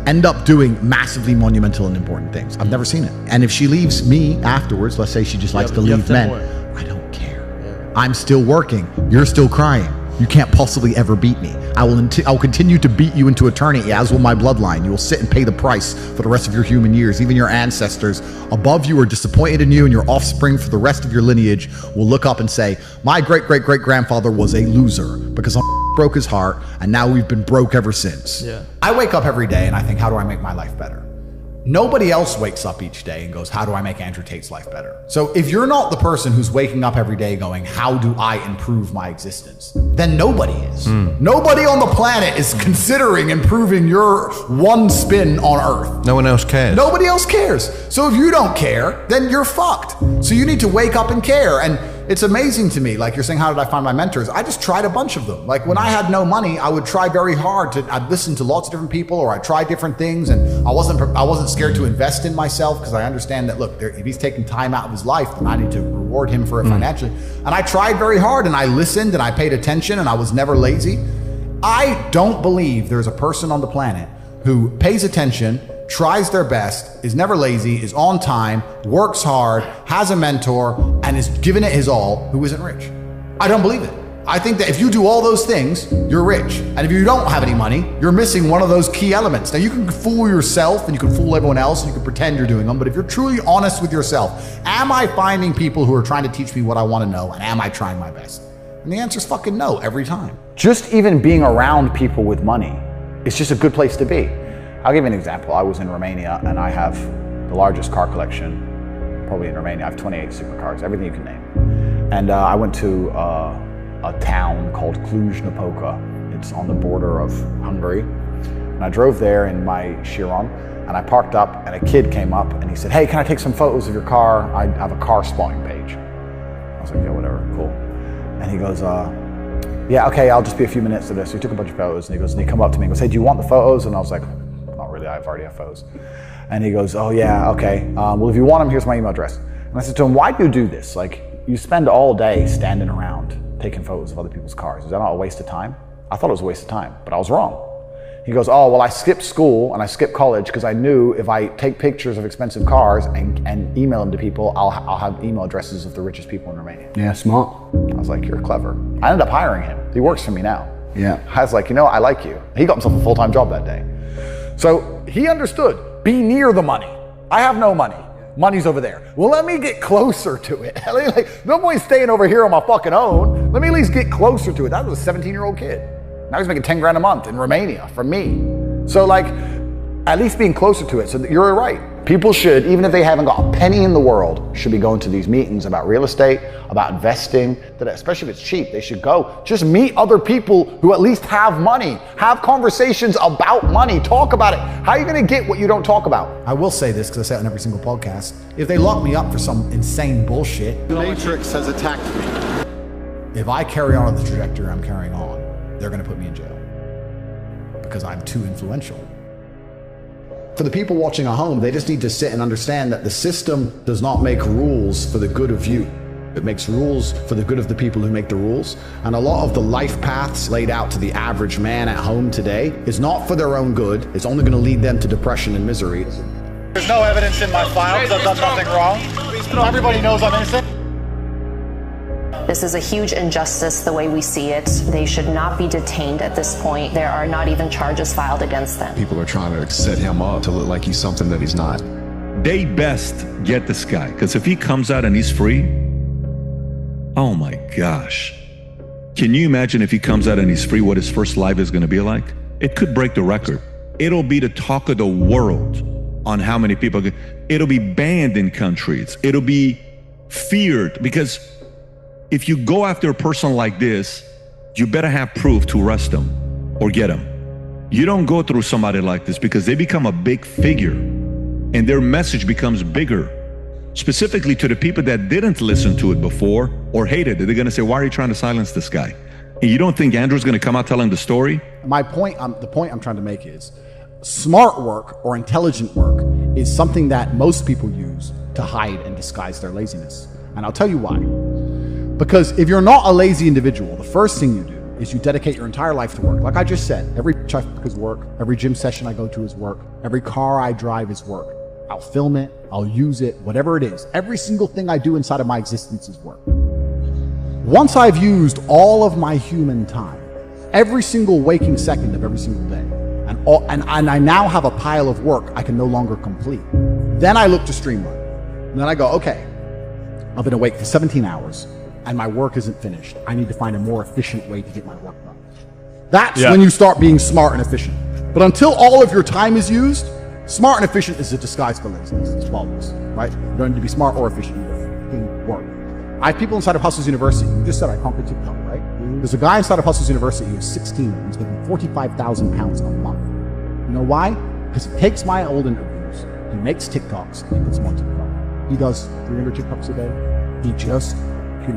end up doing massively monumental and important things. I've never seen it. And if she leaves me afterwards, let's say she just likes to leave men, I don't care. I'm still working. You're still crying. You can't possibly ever beat me. I will continue to beat you into eternity, as will my bloodline. You will sit and pay the price for the rest of your human years. Even your ancestors above you are disappointed in you, and your offspring for the rest of your lineage will look up and say, my great-great-great-grandfather was a loser because I broke his heart, and now we've been broke ever since. Yeah. I wake up every day and I think, how do I make my life better? Nobody else wakes up each day and goes, how do I make Andrew Tate's life better? So if you're not the person who's waking up every day going, how do I improve my existence? Then nobody is. Nobody on the planet is considering improving your one spin on Earth. No one else cares. Nobody else cares. So if you don't care, then you're fucked. So you need to wake up and care. And it's amazing to me, like you're saying, how did I find my mentors? I just tried a bunch of them. Like when I had no money, I would try very hard I'd listen to lots of different people, or I'd try different things, and I wasn't scared to invest in myself, because I understand that, look, if he's taking time out of his life, then I need to reward him for it financially. And I tried very hard, and I listened, and I paid attention, and I was never lazy. I don't believe there's a person on the planet who pays attention, tries their best, is never lazy, is on time, works hard, has a mentor, and is giving it his all, who isn't rich. I don't believe it. I think that if you do all those things, you're rich. And if you don't have any money, you're missing one of those key elements. Now, you can fool yourself and you can fool everyone else and you can pretend you're doing them, but if you're truly honest with yourself, am I finding people who are trying to teach me what I want to know, and am I trying my best? And the answer is fucking no every time. Just even being around people with money is just a good place to be. I'll give you an example. I was in Romania, and I have the largest car collection probably in Romania. I have 28 supercars, everything you can name. And I went to a town called Cluj-Napoca. It's on the border of Hungary. And I drove there in my Chiron, and I parked up, and a kid came up and he said, hey, can I take some photos of your car? I have a car spotting page. I was like, yeah, whatever, cool. And he goes, yeah, okay, I'll just be a few minutes to this. So he took a bunch of photos, and he come up to me and goes, hey, do you want the photos? And I was like, not really, I already have photos. And he goes, oh yeah, okay. Well, if you want them, here's my email address. And I said to him, why do you do this? Like, you spend all day standing around taking photos of other people's cars. Is that not a waste of time? I thought it was a waste of time, but I was wrong. He goes, oh, well, I skipped school and I skipped college because I knew if I take pictures of expensive cars and email them to people, I'll have email addresses of the richest people in Romania. Yeah, smart. I was like, you're clever. I ended up hiring him. He works for me now. Yeah. I was like, I like you. He got himself a full-time job that day. So he understood, be near the money. I have no money. Money's over there. Well, let me get closer to it. Like, no point staying over here on my fucking own. Let me at least get closer to it. That was a 17-year-old kid. Now he's making 10 grand a month in Romania from me. So like, at least being closer to it. So you're right. People should, even if they haven't got a penny in the world, should be going to these meetings about real estate, about investing, especially if it's cheap, they should go. Just meet other people who at least have money. Have conversations about money. Talk about it. How are you going to get what you don't talk about? I will say this, because I say it on every single podcast. If they lock me up for some insane bullshit, The Matrix has attacked me. if I carry on the trajectory I'm carrying on, they're going to put me in jail because I'm too influential. For the people watching at home, they just need to sit and understand that the system does not make rules for the good of you. It makes rules for the good of the people who make the rules. And a lot of the life paths laid out to the average man at home today is not for their own good. It's only going to lead them to depression and misery. There's no evidence in my file because I've done nothing wrong. Everybody knows I'm innocent. This is a huge injustice the way we see it. They should not be detained at this point. There are not even charges filed against them. People are trying to set him up to look like he's something that he's not. They best get this guy, because if he comes out and he's free, oh my gosh. Can you imagine if he comes out and he's free, what his first life is going to be like? It could break the record. It'll be the talk of the world on how many people. It'll be banned in countries. It'll be feared, because if you go after a person like this, you better have proof to arrest them or get them. You don't go through somebody like this because they become a big figure and their message becomes bigger, specifically to the people that didn't listen to it before or hated it. They're going to say, why are you trying to silence this guy? And you don't think Andrew's going to come out telling the story? The point I'm trying to make is smart work or intelligent work is something that most people use to hide and disguise their laziness. And I'll tell you why. Because if you're not a lazy individual, the first thing you do is you dedicate your entire life to work. Like I just said, every check is work. Every gym session I go to is work. Every car I drive is work. I'll film it. I'll use it, whatever it is. Every single thing I do inside of my existence is work. Once I've used all of my human time, every single waking second of every single day, and I now have a pile of work I can no longer complete, then I look to streamline. And then I go, okay, I've been awake for 17 hours and my work isn't finished. I need to find a more efficient way to get my work done. That's when you start being smart and efficient. But until all of your time is used, smart and efficient is a disguise for laziness. It's flawless, right? You don't need to be smart or efficient. You fucking work. I have people inside of Hustles University. You just said I conquered TikTok, right? There's a guy inside of Hustles University who's 16. He's making 45,000 pounds a month. You know why? Because he takes my old interviews, he makes TikToks, and he puts them on TikTok. He does 300 TikToks a day. He just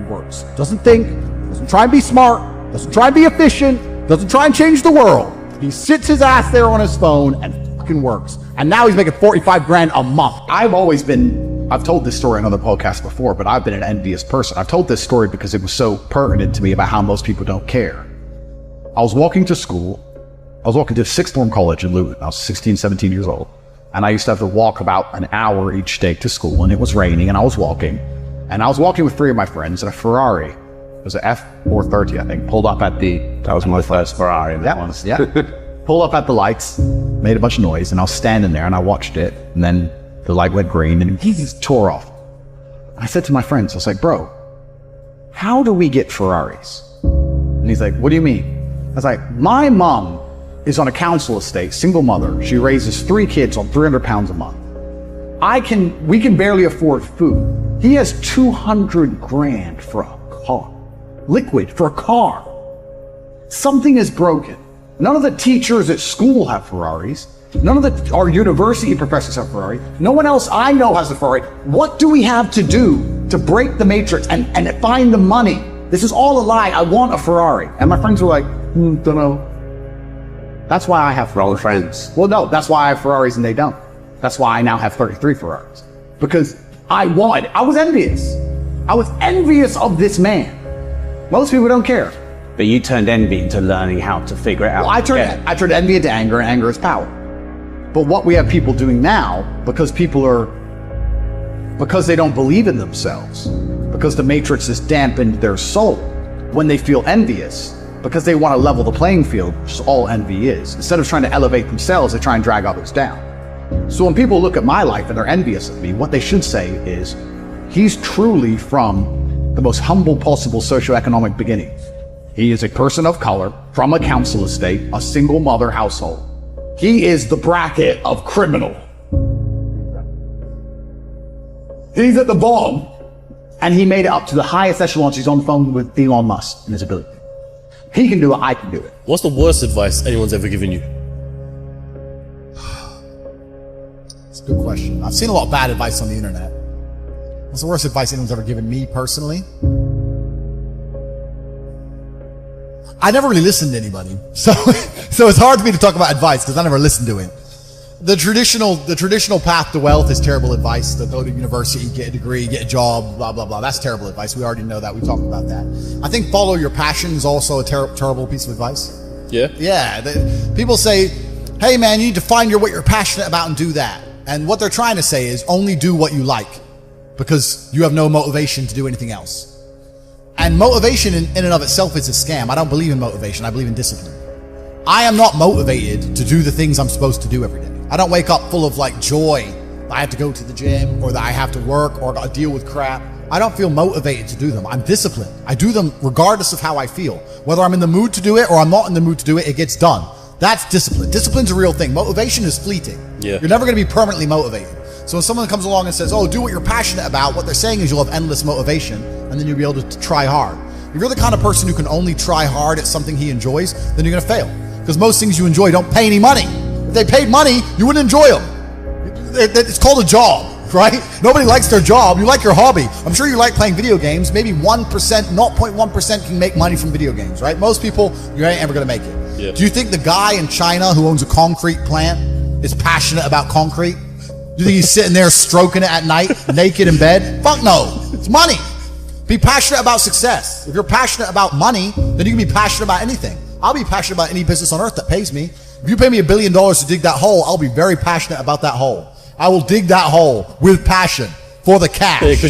works. Doesn't think, doesn't try and be smart, doesn't try and be efficient, doesn't try and change the world. He sits his ass there on his phone and fucking works. And now he's making 45 grand a month. I've told this story on other podcasts before, but I've been an envious person. I've told this story because it was so pertinent to me about how most people don't care. I was walking to school. I was walking to sixth form college in Luton. I was 16, 17 years old. And I used to have to walk about an hour each day to school, and it was raining, and I was walking. And I was walking with 3 of my friends, and a Ferrari, it was an F430, I think, pulled up at the... That was my first Ferrari. Pulled up at the lights, made a bunch of noise, and I was standing there, and I watched it, and then the light went green, and he just tore off. I said to my friends, I was like, bro, how do we get Ferraris? And he's like, what do you mean? I was like, my mom is on a council estate, single mother. She raises 3 kids on 300 pounds a month. We can barely afford food. He has 200 grand for a car. Liquid for a car. Something is broken. None of the teachers at school have Ferraris. None of our university professors have Ferrari. No one else I know has a Ferrari. What do we have to do to break the matrix and find the money? This is all a lie. I want a Ferrari. And my friends were like, don't know. That's why I have Ferrari friends. Well, no, that's why I have Ferraris and they don't. That's why I now have 33 Ferraris. Because I was envious. I was envious of this man. Most people don't care. But you turned envy into learning how to figure it out. Well, I turned envy into anger, and anger is power. But what we have people doing now, because they don't believe in themselves, because the matrix has dampened their soul, when they feel envious, because they want to level the playing field, which is all envy is. Instead of trying to elevate themselves, they try and drag others down. So when people look at my life and they're envious of me, what they should say is, he's truly from the most humble possible socioeconomic beginning. He is a person of color from a council estate, a single mother household. He is the bracket of criminal. He's at the bottom, and he made it up to the highest echelons. He's on the phone with Elon Musk and his ability. He can do it, I can do it. What's the worst advice anyone's ever given you? It's a good question. I've seen a lot of bad advice on the internet. What's the worst advice anyone's ever given me personally? I never really listened to anybody. So it's hard for me to talk about advice because I never listened to it. The traditional path to wealth is terrible advice. To go to university, get a degree, get a job, blah, blah, blah. That's terrible advice. We already know that. We talked about that. I think follow your passion is also a terrible piece of advice. Yeah? Yeah. People say, hey man, you need to find what you're passionate about and do that. And what they're trying to say is only do what you like because you have no motivation to do anything else. And motivation in and of itself is a scam. I don't believe in motivation. I believe in discipline. I am not motivated to do the things I'm supposed to do every day. I don't wake up full of joy that I have to go to the gym or that I have to work or deal with crap. I don't feel motivated to do them. I'm disciplined. I do them regardless of how I feel. Whether I'm in the mood to do it or I'm not in the mood to do it, it gets done. That's discipline. Discipline's a real thing. Motivation is fleeting. Yeah. You're never going to be permanently motivated. So when someone comes along and says, oh, do what you're passionate about, what they're saying is you'll have endless motivation and then you'll be able to try hard. If you're the kind of person who can only try hard at something he enjoys, then you're going to fail. Because most things you enjoy don't pay any money. If they paid money, you wouldn't enjoy them. It's called a job, right? Nobody likes their job. You like your hobby. I'm sure you like playing video games. Maybe 1%, 0.1% can make money from video games, right? Most people, you ain't ever going to make it. Yeah. Do you think the guy in China who owns a concrete plant is passionate about concrete? Do you think he's sitting there stroking it at night, naked in bed? Fuck no. It's money. Be passionate about success. If you're passionate about money, then you can be passionate about anything. I'll be passionate about any business on earth that pays me. If you pay me $1 billion to dig that hole, I'll be very passionate about that hole. I will dig that hole with passion for the cash.